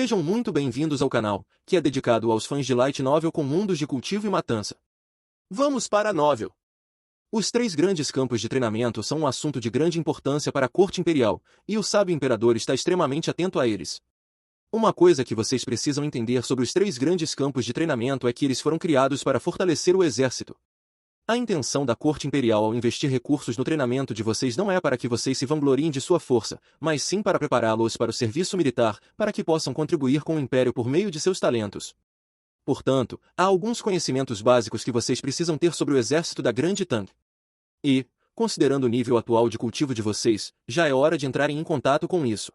Sejam muito bem-vindos ao canal, que é dedicado aos fãs de Light Novel com mundos de cultivo e matança. Vamos para a novel! Os 3 grandes campos de treinamento são um assunto de grande importância para a corte imperial, e o sábio imperador está extremamente atento a eles. Uma coisa que vocês precisam entender sobre os 3 grandes campos de treinamento é que eles foram criados para fortalecer o exército. A intenção da corte imperial ao investir recursos no treinamento de vocês não é para que vocês se vangloriem de sua força, mas sim para prepará-los para o serviço militar, para que possam contribuir com o império por meio de seus talentos. Portanto, há alguns conhecimentos básicos que vocês precisam ter sobre o exército da Grande Tang. E, considerando o nível atual de cultivo de vocês, já é hora de entrarem em contato com isso.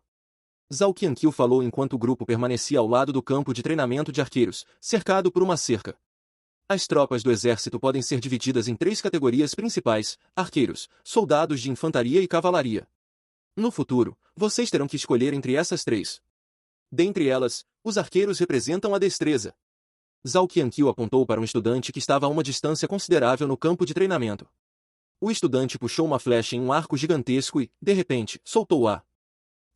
Zhao Qianqiu falou enquanto o grupo permanecia ao lado do campo de treinamento de arqueiros, cercado por uma cerca. As tropas do exército podem ser divididas em 3 categorias principais: arqueiros, soldados de infantaria e cavalaria. No futuro, vocês terão que escolher entre essas 3. Dentre elas, os arqueiros representam a destreza. Zhao Qianqiu apontou para um estudante que estava a uma distância considerável no campo de treinamento. O estudante puxou uma flecha em um arco gigantesco e, de repente, soltou-a.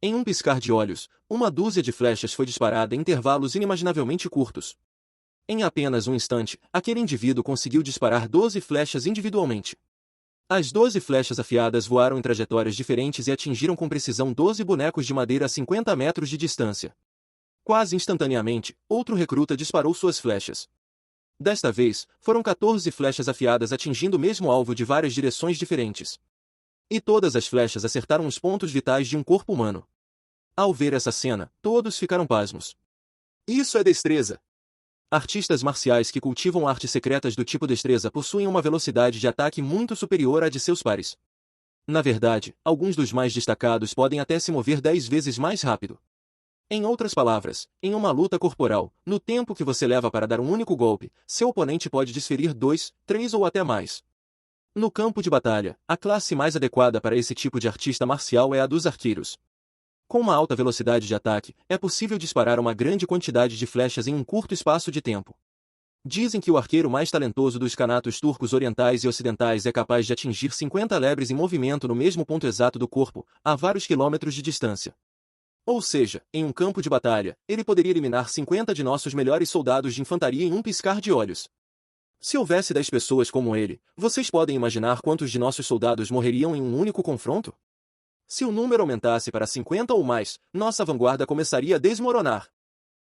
Em um piscar de olhos, uma dúzia de flechas foi disparada em intervalos inimaginavelmente curtos. Em apenas um instante, aquele indivíduo conseguiu disparar 12 flechas individualmente. As 12 flechas afiadas voaram em trajetórias diferentes e atingiram com precisão 12 bonecos de madeira a 50 metros de distância. Quase instantaneamente, outro recruta disparou suas flechas. Desta vez, foram 14 flechas afiadas atingindo o mesmo alvo de várias direções diferentes. E todas as flechas acertaram os pontos vitais de um corpo humano. Ao ver essa cena, todos ficaram pasmos. Isso é destreza! Artistas marciais que cultivam artes secretas do tipo destreza possuem uma velocidade de ataque muito superior à de seus pares. Na verdade, alguns dos mais destacados podem até se mover 10 vezes mais rápido. Em outras palavras, em uma luta corporal, no tempo que você leva para dar um único golpe, seu oponente pode desferir 2, 3 ou até mais. No campo de batalha, a classe mais adequada para esse tipo de artista marcial é a dos arqueiros. Com uma alta velocidade de ataque, é possível disparar uma grande quantidade de flechas em um curto espaço de tempo. Dizem que o arqueiro mais talentoso dos canatos turcos orientais e ocidentais é capaz de atingir 50 lebres em movimento no mesmo ponto exato do corpo, a vários quilômetros de distância. Ou seja, em um campo de batalha, ele poderia eliminar 50 de nossos melhores soldados de infantaria em um piscar de olhos. Se houvesse 10 pessoas como ele, vocês podem imaginar quantos de nossos soldados morreriam em um único confronto? Se o número aumentasse para 50 ou mais, nossa vanguarda começaria a desmoronar.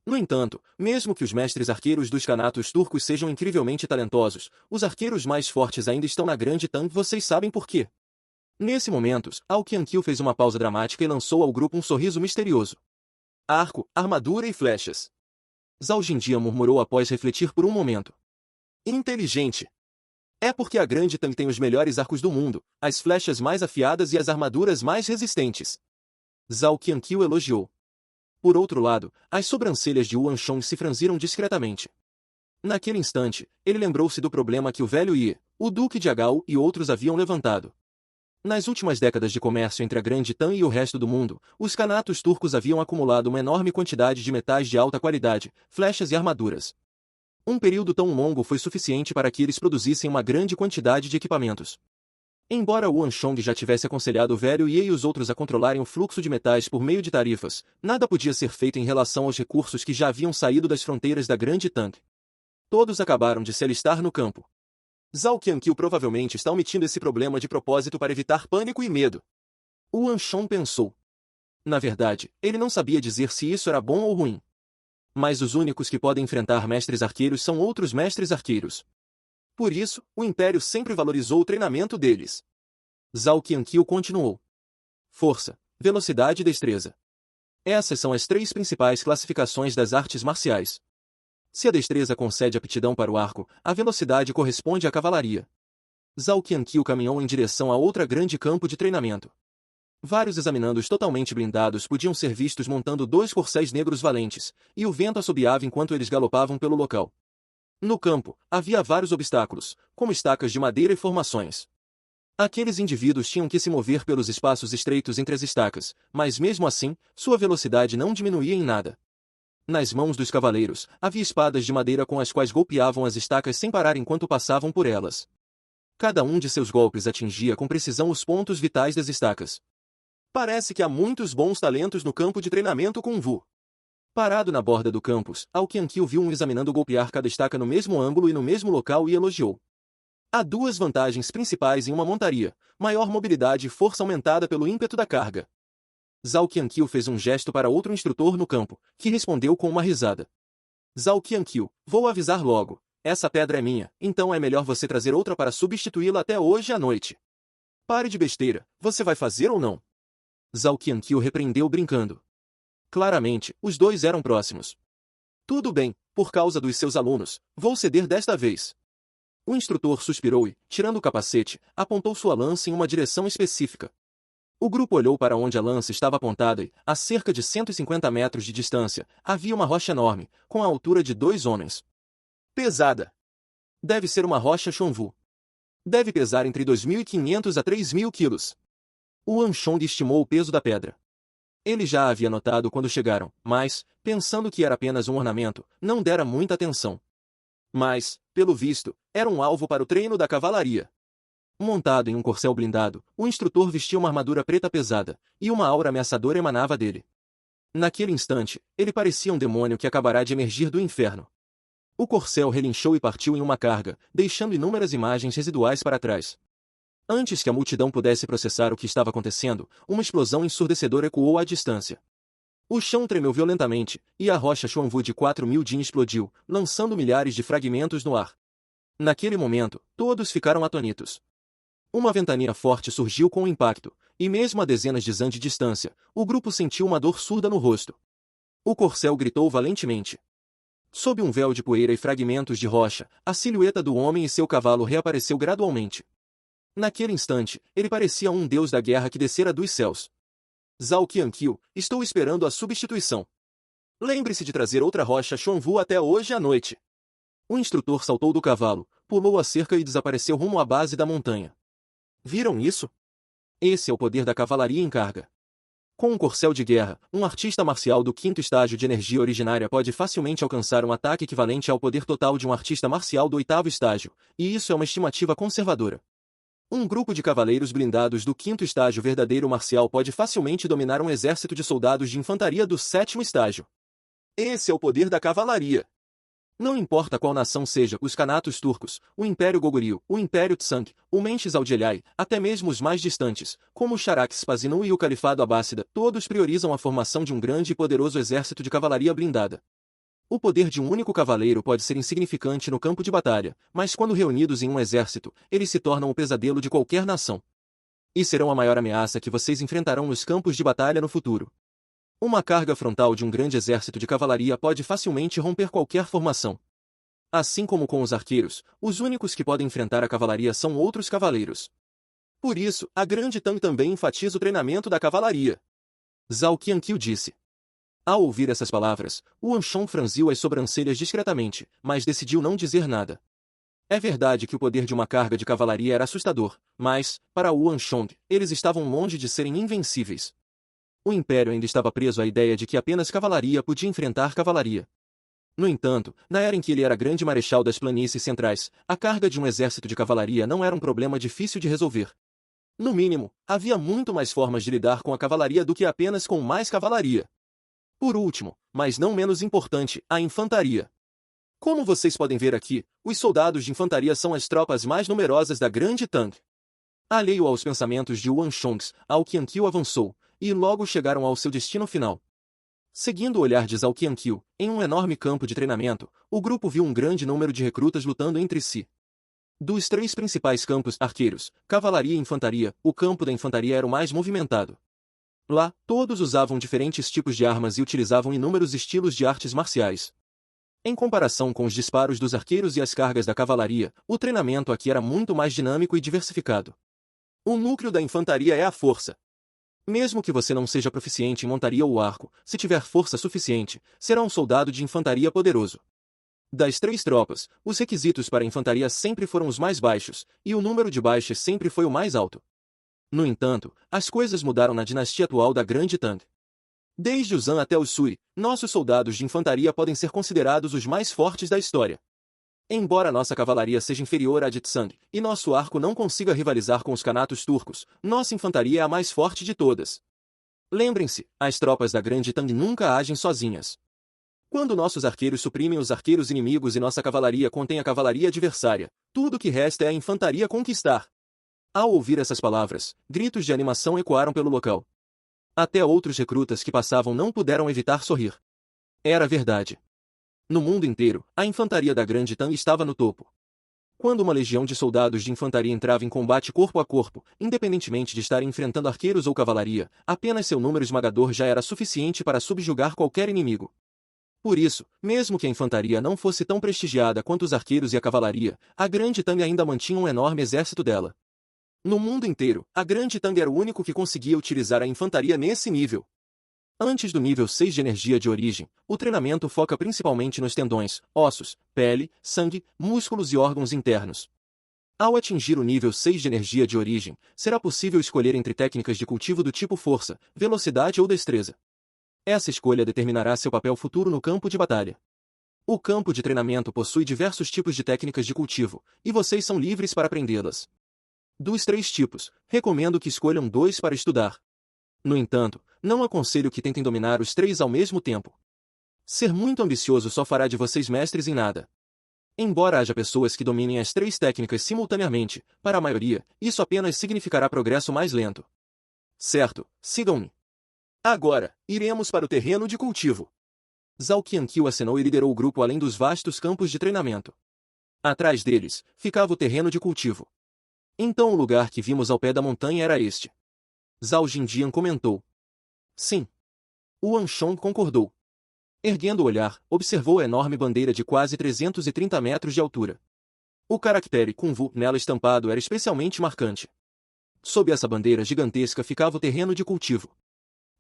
No entanto, mesmo que os mestres arqueiros dos canatos turcos sejam incrivelmente talentosos, os arqueiros mais fortes ainda estão na Grande Tang. Vocês sabem por quê? Nesse momento, Zhao Qianqiu fez uma pausa dramática e lançou ao grupo um sorriso misterioso. Arco, armadura e flechas. Zhao Jindia murmurou após refletir por um momento. Inteligente. É porque a Grande Tang tem os melhores arcos do mundo, as flechas mais afiadas e as armaduras mais resistentes. Zhao Qianqiu elogiou. Por outro lado, as sobrancelhas de Yuan Shong se franziram discretamente. Naquele instante, ele lembrou-se do problema que o velho Yi, o Duque de Agao e outros haviam levantado. Nas últimas décadas de comércio entre a Grande Tang e o resto do mundo, os canatos turcos haviam acumulado uma enorme quantidade de metais de alta qualidade, flechas e armaduras. Um período tão longo foi suficiente para que eles produzissem uma grande quantidade de equipamentos. Embora Yuan Shong já tivesse aconselhado o velho Yi e os outros a controlarem o fluxo de metais por meio de tarifas, nada podia ser feito em relação aos recursos que já haviam saído das fronteiras da Grande Tang. Todos acabaram de se alistar no campo. Zhao Qianqiu provavelmente está omitindo esse problema de propósito para evitar pânico e medo. Yuan Shong pensou. Na verdade, ele não sabia dizer se isso era bom ou ruim. Mas os únicos que podem enfrentar mestres arqueiros são outros mestres arqueiros. Por isso, o Império sempre valorizou o treinamento deles. Zhao Qianqiu continuou. Força, velocidade e destreza. Essas são as 3 principais classificações das artes marciais. Se a destreza concede aptidão para o arco, a velocidade corresponde à cavalaria. Zhao Qianqiu caminhou em direção a outra grande campo de treinamento. Vários examinandos totalmente blindados podiam ser vistos montando 2 corcéis negros valentes, e o vento assobiava enquanto eles galopavam pelo local. No campo, havia vários obstáculos, como estacas de madeira e formações. Aqueles indivíduos tinham que se mover pelos espaços estreitos entre as estacas, mas mesmo assim, sua velocidade não diminuía em nada. Nas mãos dos cavaleiros, havia espadas de madeira com as quais golpeavam as estacas sem parar enquanto passavam por elas. Cada um de seus golpes atingia com precisão os pontos vitais das estacas. Parece que há muitos bons talentos no campo de treinamento Kung Fu. Parado na borda do campus, Ao Qianqiu viu um examinando golpear cada estaca no mesmo ângulo e no mesmo local e elogiou. Há duas vantagens principais em uma montaria: maior mobilidade e força aumentada pelo ímpeto da carga. Zhao Qianqiu fez um gesto para outro instrutor no campo, que respondeu com uma risada. Zhao Qianqiu, vou avisar logo. Essa pedra é minha, então é melhor você trazer outra para substituí-la até hoje à noite. Pare de besteira, você vai fazer ou não? Zhao Qianqiu repreendeu brincando. Claramente, os dois eram próximos. Tudo bem, por causa dos seus alunos, vou ceder desta vez. O instrutor suspirou e, tirando o capacete, apontou sua lança em uma direção específica. O grupo olhou para onde a lança estava apontada e, a cerca de 150 metros de distância, havia uma rocha enorme, com a altura de 2 homens. Pesada. Deve ser uma rocha Xuanwu. Deve pesar entre 2.500 a 3.000 quilos. O Anshong estimou o peso da pedra. Ele já a havia notado quando chegaram, mas, pensando que era apenas um ornamento, não dera muita atenção. Mas, pelo visto, era um alvo para o treino da cavalaria. Montado em um corcel blindado, o instrutor vestia uma armadura preta pesada, e uma aura ameaçadora emanava dele. Naquele instante, ele parecia um demônio que acabará de emergir do inferno. O corcel relinchou e partiu em uma carga, deixando inúmeras imagens residuais para trás. Antes que a multidão pudesse processar o que estava acontecendo, uma explosão ensurdecedora ecoou à distância. O chão tremeu violentamente, e a rocha Xuanwu de 4.000 din explodiu, lançando milhares de fragmentos no ar. Naquele momento, todos ficaram atônitos. Uma ventania forte surgiu com o impacto, e mesmo a dezenas de zan de distância, o grupo sentiu uma dor surda no rosto. O corcel gritou valentemente. Sob um véu de poeira e fragmentos de rocha, a silhueta do homem e seu cavalo reapareceu gradualmente. Naquele instante, ele parecia um deus da guerra que descera dos céus. Zhao Qianqiu, estou esperando a substituição. Lembre-se de trazer outra rocha Xuanwu até hoje à noite. O instrutor saltou do cavalo, pulou a cerca e desapareceu rumo à base da montanha. Viram isso? Esse é o poder da cavalaria em carga. Com um corcel de guerra, um artista marcial do 5º estágio de energia originária pode facilmente alcançar um ataque equivalente ao poder total de um artista marcial do 8º estágio, e isso é uma estimativa conservadora. Um grupo de cavaleiros blindados do 5º estágio verdadeiro marcial pode facilmente dominar um exército de soldados de infantaria do 7º estágio. Esse é o poder da cavalaria. Não importa qual nação seja, os Khanatos turcos, o Império Goguryeo, o Império Tsang, o Mendes Aldielai, até mesmo os mais distantes, como o Charax-Spasinu e o Califado Abássida, todos priorizam a formação de um grande e poderoso exército de cavalaria blindada. O poder de um único cavaleiro pode ser insignificante no campo de batalha, mas quando reunidos em um exército, eles se tornam o pesadelo de qualquer nação. E serão a maior ameaça que vocês enfrentarão nos campos de batalha no futuro. Uma carga frontal de um grande exército de cavalaria pode facilmente romper qualquer formação. Assim como com os arqueiros, os únicos que podem enfrentar a cavalaria são outros cavaleiros. Por isso, a Grande Tang também enfatiza o treinamento da cavalaria. Zhao Qianqiu disse. Ao ouvir essas palavras, o Anshong franziu as sobrancelhas discretamente, mas decidiu não dizer nada. É verdade que o poder de uma carga de cavalaria era assustador, mas, para o Anshong, eles estavam longe de serem invencíveis. O Império ainda estava preso à ideia de que apenas cavalaria podia enfrentar cavalaria. No entanto, na era em que ele era grande marechal das planícies centrais, a carga de um exército de cavalaria não era um problema difícil de resolver. No mínimo, havia muito mais formas de lidar com a cavalaria do que apenas com mais cavalaria. Por último, mas não menos importante, a infantaria. Como vocês podem ver aqui, os soldados de infantaria são as tropas mais numerosas da Grande Tang. Alheio aos pensamentos de Yuan Shongs, Ao Qianqiu avançou, e logo chegaram ao seu destino final. Seguindo o olhar de Zhao Qianqiu, em um enorme campo de treinamento, o grupo viu um grande número de recrutas lutando entre si. Dos 3 principais campos, arqueiros, cavalaria e infantaria, o campo da infantaria era o mais movimentado. Lá, todos usavam diferentes tipos de armas e utilizavam inúmeros estilos de artes marciais. Em comparação com os disparos dos arqueiros e as cargas da cavalaria, o treinamento aqui era muito mais dinâmico e diversificado. O núcleo da infantaria é a força. Mesmo que você não seja proficiente em montaria ou arco, se tiver força suficiente, será um soldado de infantaria poderoso. Das 3 tropas, os requisitos para a infantaria sempre foram os mais baixos, e o número de baixas sempre foi o mais alto. No entanto, as coisas mudaram na dinastia atual da Grande Tang. Desde os Han até os Sui, nossos soldados de infantaria podem ser considerados os mais fortes da história. Embora nossa cavalaria seja inferior à de Tsang, e nosso arco não consiga rivalizar com os Khanatos turcos, nossa infantaria é a mais forte de todas. Lembrem-se, as tropas da Grande Tang nunca agem sozinhas. Quando nossos arqueiros suprimem os arqueiros inimigos e nossa cavalaria contém a cavalaria adversária, tudo o que resta é a infantaria conquistar. Ao ouvir essas palavras, gritos de animação ecoaram pelo local. Até outros recrutas que passavam não puderam evitar sorrir. Era verdade. No mundo inteiro, a infantaria da Grande Tang estava no topo. Quando uma legião de soldados de infantaria entrava em combate corpo a corpo, independentemente de estar enfrentando arqueiros ou cavalaria, apenas seu número esmagador já era suficiente para subjugar qualquer inimigo. Por isso, mesmo que a infantaria não fosse tão prestigiada quanto os arqueiros e a cavalaria, a Grande Tang ainda mantinha um enorme exército dela. No mundo inteiro, a Grande Tang era o único que conseguia utilizar a infantaria nesse nível. Antes do nível 6 de energia de origem, o treinamento foca principalmente nos tendões, ossos, pele, sangue, músculos e órgãos internos. Ao atingir o nível 6 de energia de origem, será possível escolher entre técnicas de cultivo do tipo força, velocidade ou destreza. Essa escolha determinará seu papel futuro no campo de batalha. O campo de treinamento possui diversos tipos de técnicas de cultivo, e vocês são livres para aprendê-las. Dos 3 tipos, recomendo que escolham 2 para estudar. No entanto, não aconselho que tentem dominar os 3 ao mesmo tempo. Ser muito ambicioso só fará de vocês mestres em nada. Embora haja pessoas que dominem as 3 técnicas simultaneamente, para a maioria, isso apenas significará progresso mais lento. Certo, sigam-me. Agora, iremos para o terreno de cultivo. Zhao Qianqiu acenou e liderou o grupo além dos vastos campos de treinamento. Atrás deles, ficava o terreno de cultivo. Então o lugar que vimos ao pé da montanha era este. Zhao Jinjian comentou. Sim. Yuan Shong concordou. Erguendo o olhar, observou a enorme bandeira de quase 330 metros de altura. O caractere Kung Fu nela estampado era especialmente marcante. Sob essa bandeira gigantesca ficava o terreno de cultivo.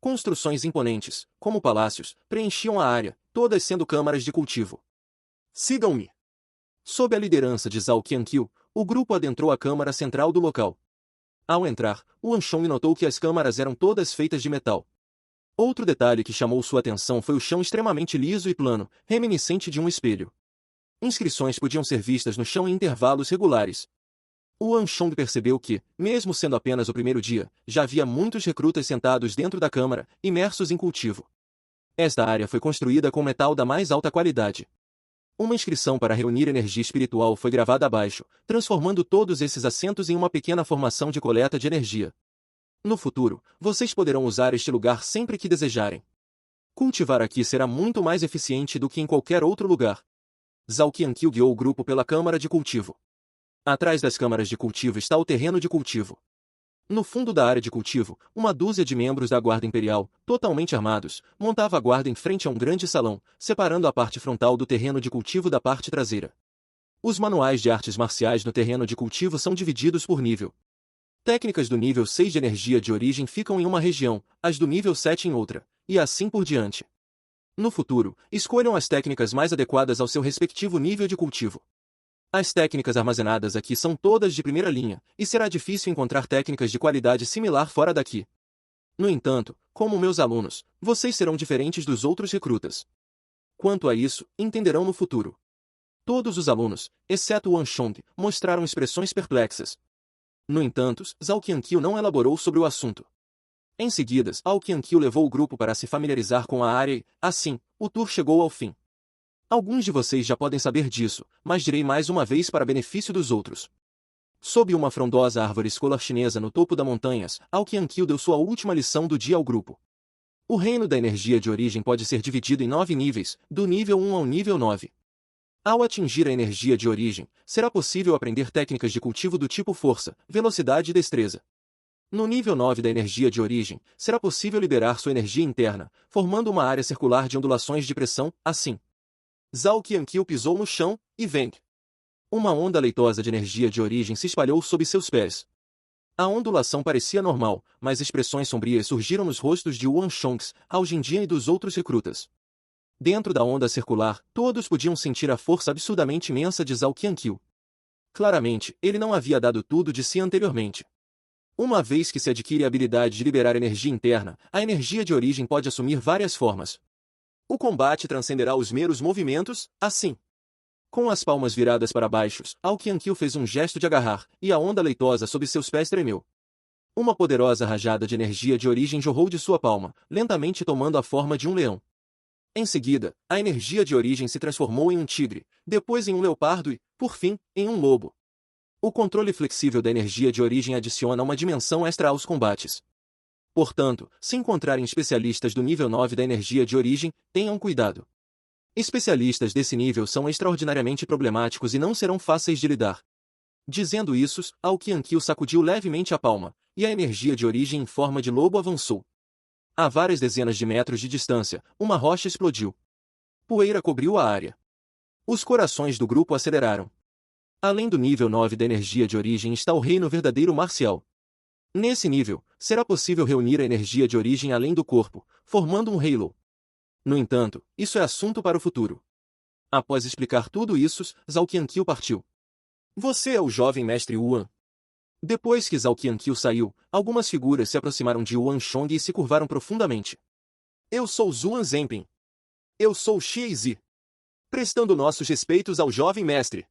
Construções imponentes, como palácios, preenchiam a área, todas sendo câmaras de cultivo. Sigam-me! Sob a liderança de Zhao Qianqiu, o grupo adentrou a câmara central do local. Ao entrar, Yuan Shong notou que as câmaras eram todas feitas de metal. Outro detalhe que chamou sua atenção foi o chão extremamente liso e plano, reminiscente de um espelho. Inscrições podiam ser vistas no chão em intervalos regulares. Yuan Shong percebeu que, mesmo sendo apenas o primeiro dia, já havia muitos recrutas sentados dentro da câmara, imersos em cultivo. Esta área foi construída com metal da mais alta qualidade. Uma inscrição para reunir energia espiritual foi gravada abaixo, transformando todos esses assentos em uma pequena formação de coleta de energia. No futuro, vocês poderão usar este lugar sempre que desejarem. Cultivar aqui será muito mais eficiente do que em qualquer outro lugar. Zhao Qianqiu guiou o grupo pela câmara de cultivo. Atrás das câmaras de cultivo está o terreno de cultivo. No fundo da área de cultivo, uma dúzia de membros da Guarda Imperial, totalmente armados, montava a guarda em frente a um grande salão, separando a parte frontal do terreno de cultivo da parte traseira. Os manuais de artes marciais no terreno de cultivo são divididos por nível. Técnicas do nível 6 de energia de origem ficam em uma região, as do nível 7 em outra, e assim por diante. No futuro, escolham as técnicas mais adequadas ao seu respectivo nível de cultivo. As técnicas armazenadas aqui são todas de primeira linha, e será difícil encontrar técnicas de qualidade similar fora daqui. No entanto, como meus alunos, vocês serão diferentes dos outros recrutas. Quanto a isso, entenderão no futuro. Todos os alunos, exceto Yuan Shong, mostraram expressões perplexas. No entanto, Zhao Qianqiu não elaborou sobre o assunto. Em seguida, Zhao Qianqiu levou o grupo para se familiarizar com a área e, assim, o tour chegou ao fim. Alguns de vocês já podem saber disso, mas direi mais uma vez para benefício dos outros. Sob uma frondosa árvore escolar chinesa no topo das montanhas, Zhao Qianqiu deu sua última lição do dia ao grupo. O reino da energia de origem pode ser dividido em 9 níveis, do nível 1 ao nível 9. Ao atingir a energia de origem, será possível aprender técnicas de cultivo do tipo força, velocidade e destreza. No nível 9 da energia de origem, será possível liberar sua energia interna, formando uma área circular de ondulações de pressão, assim. Zhao Qianqiu pisou no chão, e vem. Uma onda leitosa de energia de origem se espalhou sob seus pés. A ondulação parecia normal, mas expressões sombrias surgiram nos rostos de Yuan Shong, Zhao Jinjian e dos outros recrutas. Dentro da onda circular, todos podiam sentir a força absurdamente imensa de Zhao Qianqiu. Claramente, ele não havia dado tudo de si anteriormente. Uma vez que se adquire a habilidade de liberar energia interna, a energia de origem pode assumir várias formas. O combate transcenderá os meros movimentos, assim. Com as palmas viradas para baixo, Zhao Qianqiu fez um gesto de agarrar, e a onda leitosa sob seus pés tremeu. Uma poderosa rajada de energia de origem jorrou de sua palma, lentamente tomando a forma de um leão. Em seguida, a energia de origem se transformou em um tigre, depois em um leopardo e, por fim, em um lobo. O controle flexível da energia de origem adiciona uma dimensão extra aos combates. Portanto, se encontrarem especialistas do nível 9 da energia de origem, tenham cuidado. Especialistas desse nível são extraordinariamente problemáticos e não serão fáceis de lidar. Dizendo isso, Ao Qianqiu sacudiu levemente a palma, e a energia de origem em forma de lobo avançou. A várias dezenas de metros de distância, uma rocha explodiu. Poeira cobriu a área. Os corações do grupo aceleraram. Além do nível 9 da energia de origem está o reino verdadeiro marcial. Nesse nível, será possível reunir a energia de origem além do corpo, formando um halo. No entanto, isso é assunto para o futuro. Após explicar tudo isso, Zhao Qianqiu partiu. Você é o jovem mestre Yuan. Depois que Zhao Qianqiu saiu, algumas figuras se aproximaram de Yuan Shong e se curvaram profundamente. Eu sou Zuan Zhenping. Eu sou Xie Zi. Prestando nossos respeitos ao jovem mestre.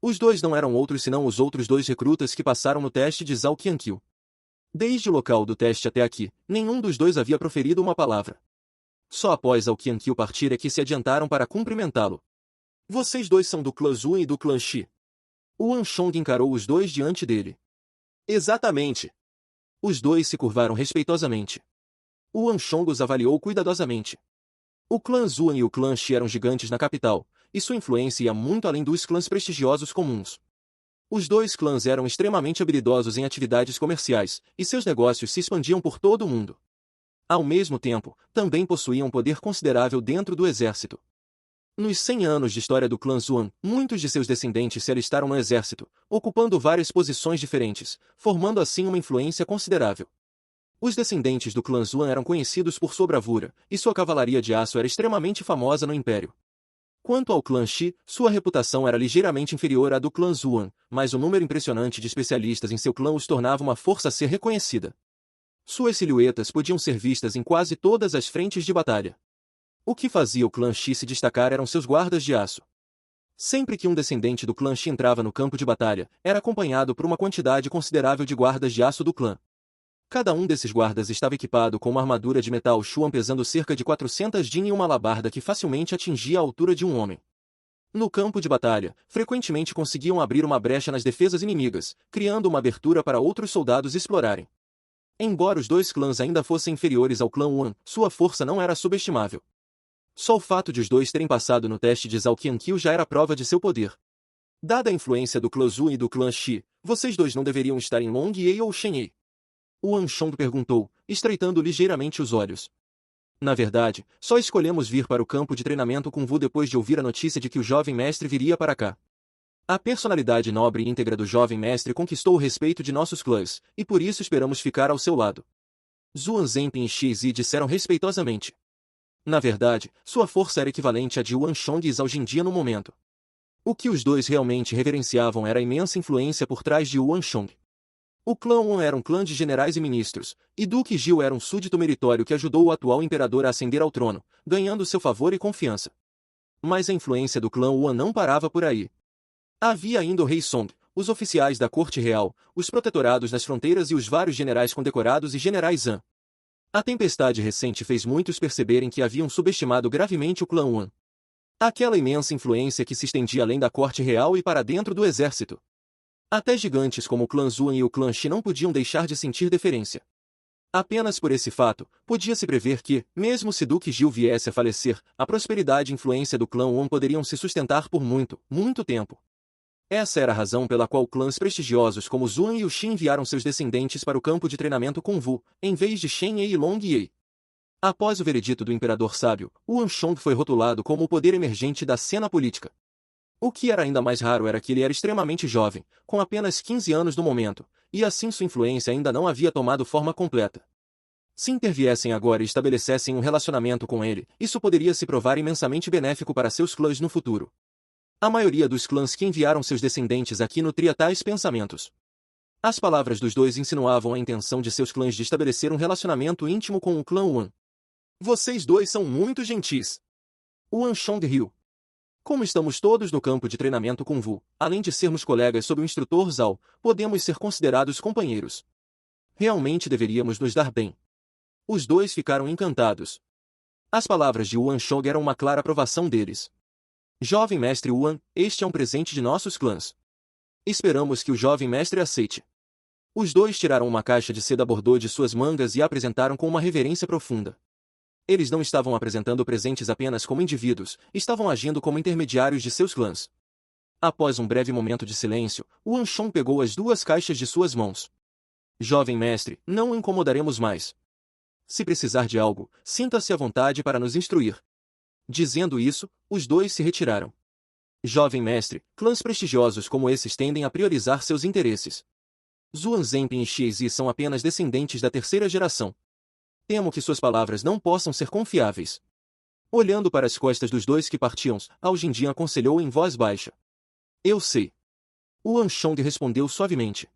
Os dois não eram outros senão os outros dois recrutas que passaram no teste de Zhao Qianqiu. Desde o local do teste até aqui, nenhum dos dois havia proferido uma palavra. Só após Zhao Qianqiu partir é que se adiantaram para cumprimentá-lo. Vocês dois são do clã Zuan e do clã Shi. Yuan Shong encarou os dois diante dele. Exatamente. Os dois se curvaram respeitosamente. Yuan Shong os avaliou cuidadosamente. O clã Zuan e o clã Shi eram gigantes na capital, e sua influência ia muito além dos clãs prestigiosos comuns. Os dois clãs eram extremamente habilidosos em atividades comerciais, e seus negócios se expandiam por todo o mundo. Ao mesmo tempo, também possuíam poder considerável dentro do exército. Nos 100 anos de história do clã Zuan, muitos de seus descendentes se alistaram no exército, ocupando várias posições diferentes, formando assim uma influência considerável. Os descendentes do clã Zuan eram conhecidos por sua bravura, e sua cavalaria de aço era extremamente famosa no império. Quanto ao clã Shi, sua reputação era ligeiramente inferior à do clã Zuan, mas o número impressionante de especialistas em seu clã os tornava uma força a ser reconhecida. Suas silhuetas podiam ser vistas em quase todas as frentes de batalha. O que fazia o clã Shi se destacar eram seus guardas de aço. Sempre que um descendente do clã Shi entrava no campo de batalha, era acompanhado por uma quantidade considerável de guardas de aço do clã. Cada um desses guardas estava equipado com uma armadura de metal Xuan pesando cerca de 400 din e uma alabarda que facilmente atingia a altura de um homem. No campo de batalha, frequentemente conseguiam abrir uma brecha nas defesas inimigas, criando uma abertura para outros soldados explorarem. Embora os dois clãs ainda fossem inferiores ao clã Yuan, sua força não era subestimável. Só o fato de os dois terem passado no teste de Zhao Qianqiu já era prova de seu poder. Dada a influência do clã Zuan e do clã Shi, vocês dois não deveriam estar em Longyei ou Shenhei? Yuan Shong perguntou, estreitando ligeiramente os olhos. Na verdade, só escolhemos vir para o campo de treinamento com Wu depois de ouvir a notícia de que o jovem mestre viria para cá. A personalidade nobre e íntegra do jovem mestre conquistou o respeito de nossos clãs, e por isso esperamos ficar ao seu lado. Zuan Zhenping e Xie Zi disseram respeitosamente. Na verdade, sua força era equivalente à de Yuan Shong e Zhao Jindia no momento. O que os dois realmente reverenciavam era a imensa influência por trás de Yuan Shong. O clã Yuan era um clã de generais e ministros, e Duque Gil era um súdito meritório que ajudou o atual imperador a ascender ao trono, ganhando seu favor e confiança. Mas a influência do clã Yuan não parava por aí. Havia ainda o rei Song, os oficiais da corte real, os protetorados nas fronteiras e os vários generais condecorados e generais Zhan. A tempestade recente fez muitos perceberem que haviam subestimado gravemente o clã Yuan. Aquela imensa influência que se estendia além da corte real e para dentro do exército. Até gigantes como o clã Zuan e o clã Shi não podiam deixar de sentir deferência. Apenas por esse fato, podia-se prever que, mesmo se Duque Gil viesse a falecer, a prosperidade e influência do clã Yuan poderiam se sustentar por muito, muito tempo. Essa era a razão pela qual clãs prestigiosos como Zuan e o Shi enviaram seus descendentes para o campo de treinamento com Wu, em vez de Shenhei e Longyei. Após o veredito do imperador sábio, Yuan Shong foi rotulado como o poder emergente da cena política. O que era ainda mais raro era que ele era extremamente jovem, com apenas 15 anos no momento, e assim sua influência ainda não havia tomado forma completa. Se interviessem agora e estabelecessem um relacionamento com ele, isso poderia se provar imensamente benéfico para seus clãs no futuro. A maioria dos clãs que enviaram seus descendentes aqui nutria tais pensamentos. As palavras dos dois insinuavam a intenção de seus clãs de estabelecer um relacionamento íntimo com o clã Yuan. Vocês dois são muito gentis. Yuan Shong riu. Como estamos todos no campo de treinamento com Wu, além de sermos colegas sob o instrutor Zhao, podemos ser considerados companheiros. Realmente deveríamos nos dar bem. Os dois ficaram encantados. As palavras de Yuan Shong eram uma clara aprovação deles. Jovem mestre Yuan, este é um presente de nossos clãs. Esperamos que o jovem mestre aceite. Os dois tiraram uma caixa de seda bordô de suas mangas e a apresentaram com uma reverência profunda. Eles não estavam apresentando presentes apenas como indivíduos, estavam agindo como intermediários de seus clãs. Após um breve momento de silêncio, Yuan Shong pegou as duas caixas de suas mãos. Jovem mestre, não o incomodaremos mais. Se precisar de algo, sinta-se à vontade para nos instruir. Dizendo isso, os dois se retiraram. Jovem mestre, clãs prestigiosos como esses tendem a priorizar seus interesses. Zuan Zhenping e Xie Zi são apenas descendentes da terceira geração. Temo que suas palavras não possam ser confiáveis. Olhando para as costas dos dois que partiam, Ao Jindian aconselhou em voz baixa. Eu sei. Yuan Shong respondeu suavemente.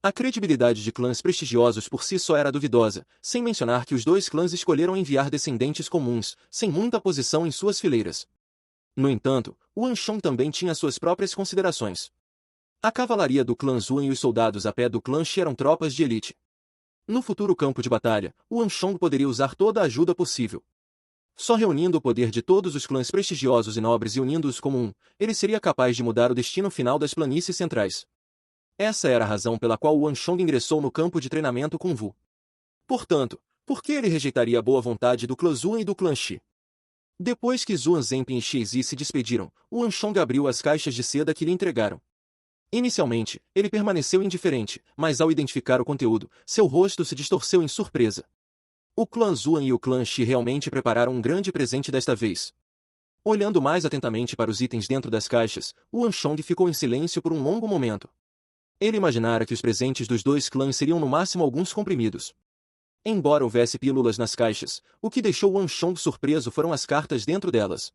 A credibilidade de clãs prestigiosos por si só era duvidosa, sem mencionar que os dois clãs escolheram enviar descendentes comuns, sem muita posição em suas fileiras. No entanto, Yuan Shong também tinha suas próprias considerações. A cavalaria do clã Zuan e os soldados a pé do clã Xi eram tropas de elite. No futuro campo de batalha, Yuan Shong poderia usar toda a ajuda possível. Só reunindo o poder de todos os clãs prestigiosos e nobres e unindo-os como um, ele seria capaz de mudar o destino final das planícies centrais. Essa era a razão pela qual Yuan Shong ingressou no campo de treinamento com Wu. Portanto, por que ele rejeitaria a boa vontade do clã Zuan e do clã Xi? Depois que Zuan Zhenping e Xie Zi se despediram, Yuan Shong abriu as caixas de seda que lhe entregaram. Inicialmente, ele permaneceu indiferente, mas ao identificar o conteúdo, seu rosto se distorceu em surpresa. O clã Zuan e o clã Xi realmente prepararam um grande presente desta vez. Olhando mais atentamente para os itens dentro das caixas, Yuan Shong ficou em silêncio por um longo momento. Ele imaginara que os presentes dos dois clãs seriam no máximo alguns comprimidos. Embora houvesse pílulas nas caixas, o que deixou Yuan Shong surpreso foram as cartas dentro delas.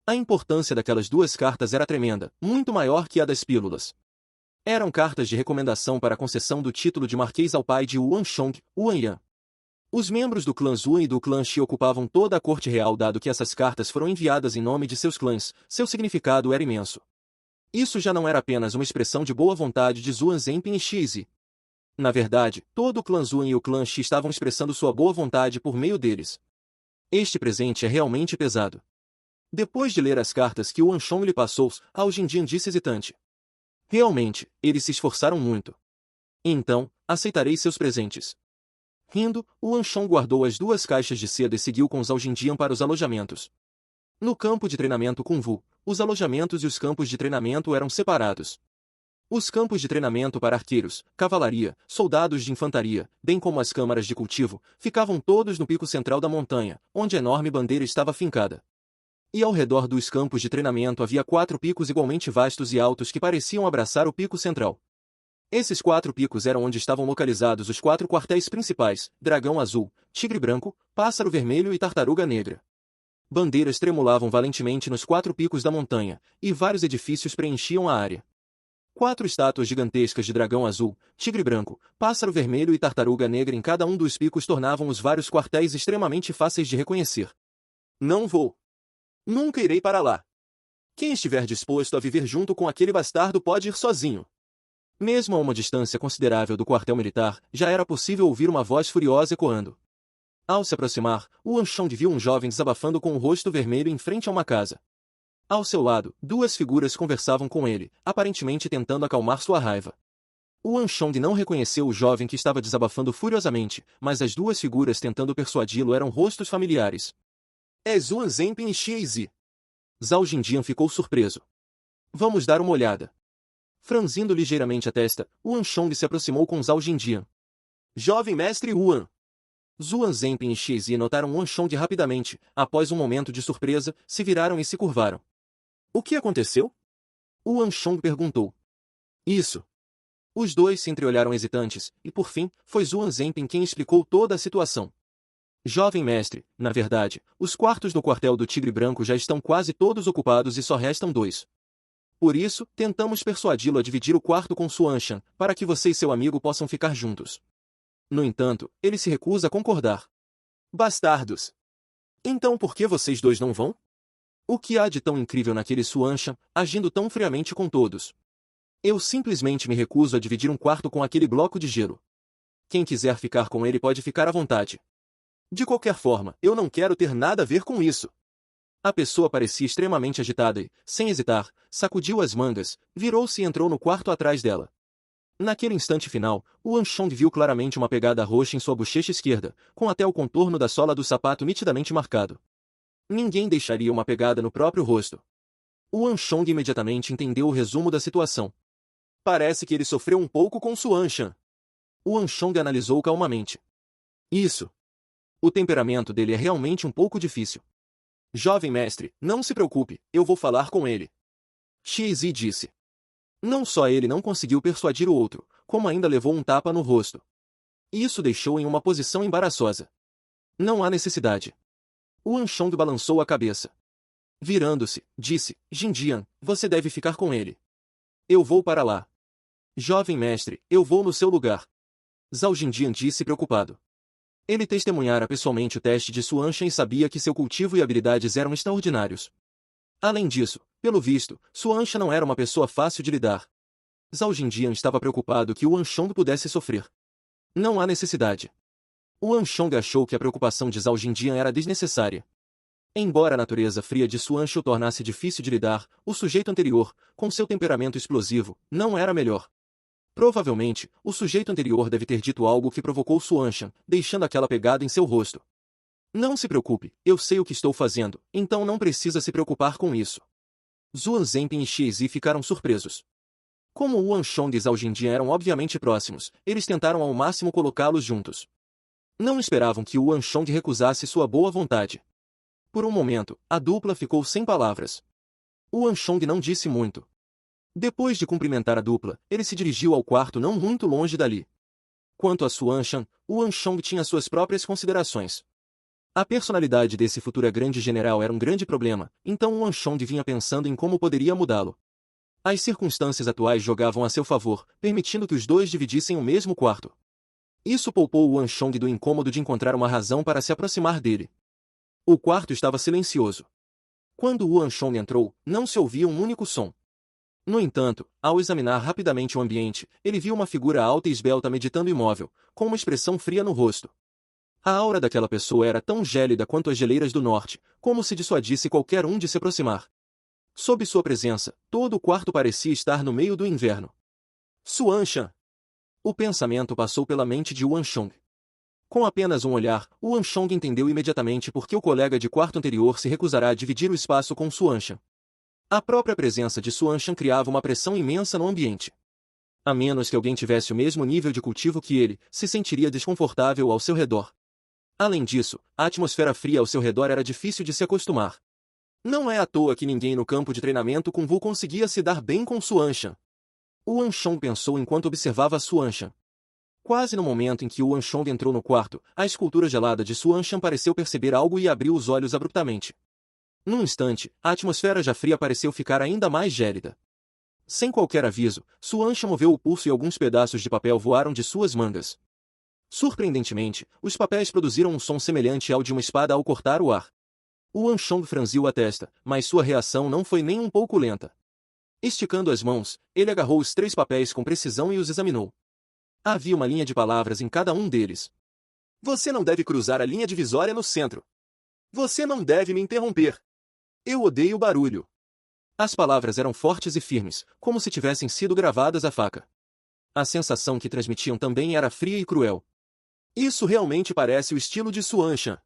A importância daquelas duas cartas era tremenda, muito maior que a das pílulas. Eram cartas de recomendação para a concessão do título de Marquês ao pai de Yuan Shong, Yuan Yan. Os membros do clã Zuan e do clã Xi ocupavam toda a corte real dado que essas cartas foram enviadas em nome de seus clãs, seu significado era imenso. Isso já não era apenas uma expressão de boa vontade de Zuan Zhenping e Xie Zi. Na verdade, todo o clã Zuan e o clã Xi estavam expressando sua boa vontade por meio deles. Este presente é realmente pesado. Depois de ler as cartas que Yuan Shong lhe passou, Ao Jindian disse hesitante. Realmente, eles se esforçaram muito. Então, aceitarei seus presentes. Rindo, Yuan Shong guardou as duas caixas de seda e seguiu com Zhao Jindian para os alojamentos. No campo de treinamento com Wu, os alojamentos e os campos de treinamento eram separados. Os campos de treinamento para arqueiros, cavalaria, soldados de infantaria, bem como as câmaras de cultivo, ficavam todos no pico central da montanha, onde a enorme bandeira estava fincada. E ao redor dos campos de treinamento havia 4 picos igualmente vastos e altos que pareciam abraçar o pico central. Esses 4 picos eram onde estavam localizados os 4 quartéis principais, Dragão Azul, Tigre Branco, Pássaro Vermelho e Tartaruga Negra. Bandeiras tremulavam valentemente nos 4 picos da montanha, e vários edifícios preenchiam a área. 4 estátuas gigantescas de Dragão Azul, Tigre Branco, Pássaro Vermelho e Tartaruga Negra em cada um dos picos tornavam os vários quartéis extremamente fáceis de reconhecer. Não vou. Nunca irei para lá. Quem estiver disposto a viver junto com aquele bastardo pode ir sozinho. Mesmo a uma distância considerável do quartel militar, já era possível ouvir uma voz furiosa ecoando. Ao se aproximar, Yuan Shong viu um jovem desabafando com o rosto vermelho em frente a uma casa. Ao seu lado, 2 figuras conversavam com ele, aparentemente tentando acalmar sua raiva. Yuan Shong não reconheceu o jovem que estava desabafando furiosamente, mas as 2 figuras tentando persuadi-lo eram rostos familiares. É Zuan Zhenping e Xie Zi. Zhao Jindian ficou surpreso. Vamos dar uma olhada. Franzindo ligeiramente a testa, Yuan Shong se aproximou com Zhao Jindian. Jovem mestre Yuan. Zuan Zhenping e Xie Zi notaram Yuan Shong rapidamente, após um momento de surpresa, se viraram e se curvaram. O que aconteceu? Yuan Shong perguntou. Isso. Os dois se entreolharam hesitantes, e por fim, foi Zuan Zhenping quem explicou toda a situação. Jovem mestre, na verdade, os quartos do quartel do Tigre Branco já estão quase todos ocupados e só restam 2. Por isso, tentamos persuadi-lo a dividir o quarto com Suanshan, para que você e seu amigo possam ficar juntos. No entanto, ele se recusa a concordar. Bastardos! Então por que vocês dois não vão? O que há de tão incrível naquele Suanshan, agindo tão friamente com todos? Eu simplesmente me recuso a dividir um quarto com aquele bloco de gelo. Quem quiser ficar com ele pode ficar à vontade. De qualquer forma, eu não quero ter nada a ver com isso. A pessoa parecia extremamente agitada e, sem hesitar, sacudiu as mangas, virou-se e entrou no quarto atrás dela. Naquele instante final, o Anshong viu claramente uma pegada roxa em sua bochecha esquerda, com até o contorno da sola do sapato nitidamente marcado. Ninguém deixaria uma pegada no próprio rosto. O Anshong imediatamente entendeu o resumo da situação. Parece que ele sofreu um pouco com Suanshan. O Anshong analisou calmamente. Isso. O temperamento dele é realmente um pouco difícil. Jovem mestre, não se preocupe, eu vou falar com ele. Shizi disse. Não só ele não conseguiu persuadir o outro, como ainda levou um tapa no rosto. Isso deixou em uma posição embaraçosa. Não há necessidade. O Anshong balançou a cabeça. Virando-se, disse, Jinjian, você deve ficar com ele. Eu vou para lá. Jovem mestre, eu vou no seu lugar. Zhao Jinjian disse preocupado. Ele testemunhara pessoalmente o teste de Suanshan e sabia que seu cultivo e habilidades eram extraordinários. Além disso, pelo visto, Suanshan não era uma pessoa fácil de lidar. Zhao Jinjian estava preocupado que o Anshong pudesse sofrer. Não há necessidade. O Anshong achou que a preocupação de Zhao Jinjian era desnecessária. Embora a natureza fria de Suanshan o tornasse difícil de lidar, o sujeito anterior, com seu temperamento explosivo, não era melhor. Provavelmente, o sujeito anterior deve ter dito algo que provocou Suanshan, deixando aquela pegada em seu rosto. Não se preocupe, eu sei o que estou fazendo, então não precisa se preocupar com isso. Zuan Zhenping e Shizi ficaram surpresos. Como o Anshong e Zhao Jinjian eram obviamente próximos, eles tentaram ao máximo colocá-los juntos. Não esperavam que o Anshong recusasse sua boa vontade. Por um momento, a dupla ficou sem palavras. O Anshong não disse muito. Depois de cumprimentar a dupla, ele se dirigiu ao quarto não muito longe dali. Quanto a Suanshan, o Anshong tinha suas próprias considerações. A personalidade desse futuro grande general era um grande problema, então o Anshong vinha pensando em como poderia mudá-lo. As circunstâncias atuais jogavam a seu favor, permitindo que os dois dividissem o mesmo quarto. Isso poupou o Anshong do incômodo de encontrar uma razão para se aproximar dele. O quarto estava silencioso. Quando o Anshong entrou, não se ouvia um único som. No entanto, ao examinar rapidamente o ambiente, ele viu uma figura alta e esbelta meditando imóvel, com uma expressão fria no rosto. A aura daquela pessoa era tão gélida quanto as geleiras do norte, como se dissuadisse qualquer um de se aproximar. Sob sua presença, todo o quarto parecia estar no meio do inverno. Suanshan! O pensamento passou pela mente de Anshong. Com apenas um olhar, o Anshong entendeu imediatamente por que o colega de quarto anterior se recusará a dividir o espaço com Suanshan. A própria presença de Suanshan criava uma pressão imensa no ambiente. A menos que alguém tivesse o mesmo nível de cultivo que ele, se sentiria desconfortável ao seu redor. Além disso, a atmosfera fria ao seu redor era difícil de se acostumar. Não é à toa que ninguém no campo de treinamento Kung Fu conseguia se dar bem com Suanshan. O Anshong pensou enquanto observava Suanshan. Quase no momento em que o Anshong entrou no quarto, a escultura gelada de Suanshan pareceu perceber algo e abriu os olhos abruptamente. Num instante, a atmosfera já fria pareceu ficar ainda mais gélida. Sem qualquer aviso, Suanshan moveu o pulso e alguns pedaços de papel voaram de suas mangas. Surpreendentemente, os papéis produziram um som semelhante ao de uma espada ao cortar o ar. O Anshong franziu a testa, mas sua reação não foi nem um pouco lenta. Esticando as mãos, ele agarrou os 3 papéis com precisão e os examinou. Havia uma linha de palavras em cada um deles. Você não deve cruzar a linha divisória no centro. Você não deve me interromper. Eu odeio barulho. As palavras eram fortes e firmes, como se tivessem sido gravadas à faca. A sensação que transmitiam também era fria e cruel. Isso realmente parece o estilo de Suanshan.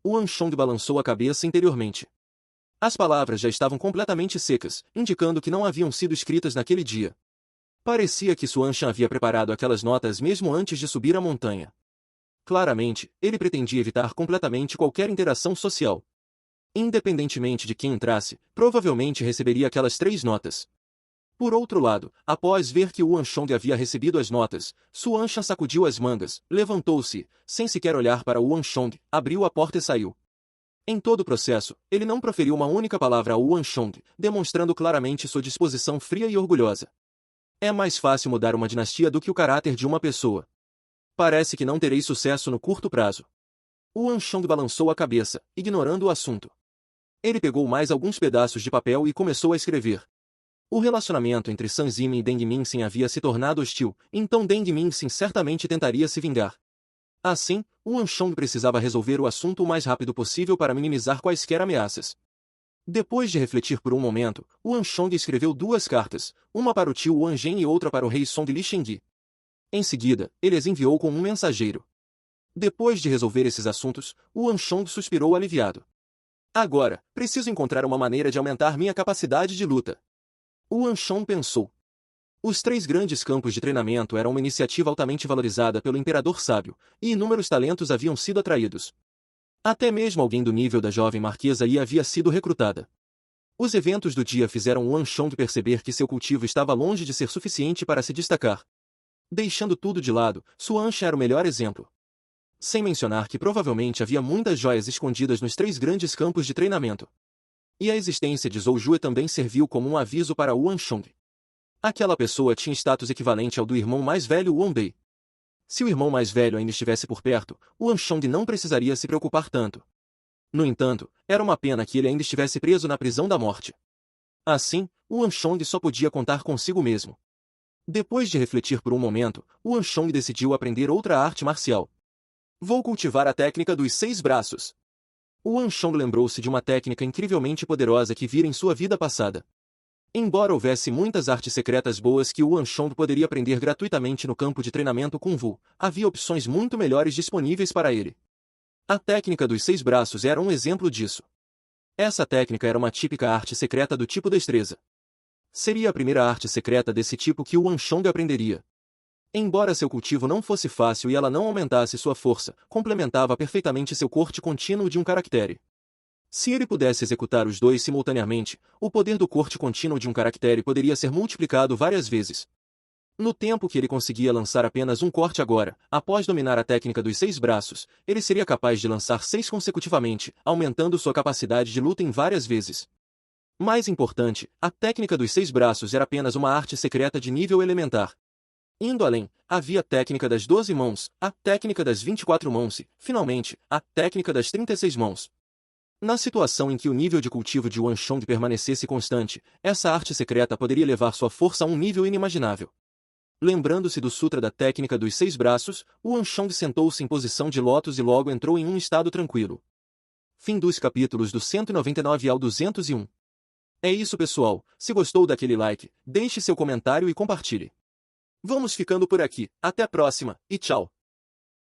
O Anshong balançou a cabeça interiormente. As palavras já estavam completamente secas, indicando que não haviam sido escritas naquele dia. Parecia que Suanshan havia preparado aquelas notas mesmo antes de subir a montanha. Claramente, ele pretendia evitar completamente qualquer interação social. Independentemente de quem entrasse, provavelmente receberia aquelas 3 notas. Por outro lado, após ver que o Anshong havia recebido as notas, Suanshan sacudiu as mangas, levantou-se, sem sequer olhar para o Anshong, abriu a porta e saiu. Em todo o processo, ele não proferiu uma única palavra ao Anshong, demonstrando claramente sua disposição fria e orgulhosa. É mais fácil mudar uma dinastia do que o caráter de uma pessoa. Parece que não terei sucesso no curto prazo. O Anshong balançou a cabeça, ignorando o assunto. Ele pegou mais alguns pedaços de papel e começou a escrever. O relacionamento entre San Zimin e Deng Minxin havia se tornado hostil, então Deng Minxin certamente tentaria se vingar. Assim, Yuan Shong precisava resolver o assunto o mais rápido possível para minimizar quaisquer ameaças. Depois de refletir por um momento, Yuan Shong escreveu 2 cartas, uma para o tio Wang Zhen e outra para o rei Song Li Shengyi. Em seguida, ele as enviou com um mensageiro. Depois de resolver esses assuntos, Yuan Shong suspirou aliviado. Agora, preciso encontrar uma maneira de aumentar minha capacidade de luta. Yuan Shong pensou. Os 3 grandes campos de treinamento eram uma iniciativa altamente valorizada pelo Imperador Sábio, e inúmeros talentos haviam sido atraídos. Até mesmo alguém do nível da jovem marquesa Yi havia sido recrutada. Os eventos do dia fizeram Yuan Shong perceber que seu cultivo estava longe de ser suficiente para se destacar. Deixando tudo de lado, Xuancha era o melhor exemplo. Sem mencionar que provavelmente havia muitas joias escondidas nos 3 grandes campos de treinamento. E a existência de Zhou Jue também serviu como um aviso para Yuan Shong. Aquela pessoa tinha status equivalente ao do irmão mais velho Yuan Bei. Se o irmão mais velho ainda estivesse por perto, Yuan Shong não precisaria se preocupar tanto. No entanto, era uma pena que ele ainda estivesse preso na prisão da morte. Assim, Yuan Shong só podia contar consigo mesmo. Depois de refletir por um momento, Yuan Shong decidiu aprender outra arte marcial. Vou cultivar a técnica dos 6 braços. Yuan Shong lembrou-se de uma técnica incrivelmente poderosa que vira em sua vida passada. Embora houvesse muitas artes secretas boas que Yuan Shong poderia aprender gratuitamente no campo de treinamento Kung Fu, havia opções muito melhores disponíveis para ele. A técnica dos 6 braços era um exemplo disso. Essa técnica era uma típica arte secreta do tipo destreza. Seria a primeira arte secreta desse tipo que Yuan Shong aprenderia. Embora seu cultivo não fosse fácil e ela não aumentasse sua força, complementava perfeitamente seu corte contínuo de um caractere. Se ele pudesse executar os 2 simultaneamente, o poder do corte contínuo de um caractere poderia ser multiplicado várias vezes. No tempo que ele conseguia lançar apenas um corte agora, após dominar a técnica dos 6 braços, ele seria capaz de lançar 6 consecutivamente, aumentando sua capacidade de luta em várias vezes. Mais importante, a técnica dos 6 braços era apenas uma arte secreta de nível elementar. Indo além, havia a técnica das 12 mãos, a técnica das 24 mãos e, finalmente, a técnica das 36 mãos. Na situação em que o nível de cultivo de Yuan Shong permanecesse constante, essa arte secreta poderia levar sua força a um nível inimaginável. Lembrando-se do Sutra da técnica dos 6 braços, Yuan Shong sentou-se em posição de lótus e logo entrou em um estado tranquilo. Fim dos capítulos do 199 ao 201. É isso, pessoal. Se gostou daquele like, deixe seu comentário e compartilhe. Vamos ficando por aqui. Até a próxima, e tchau!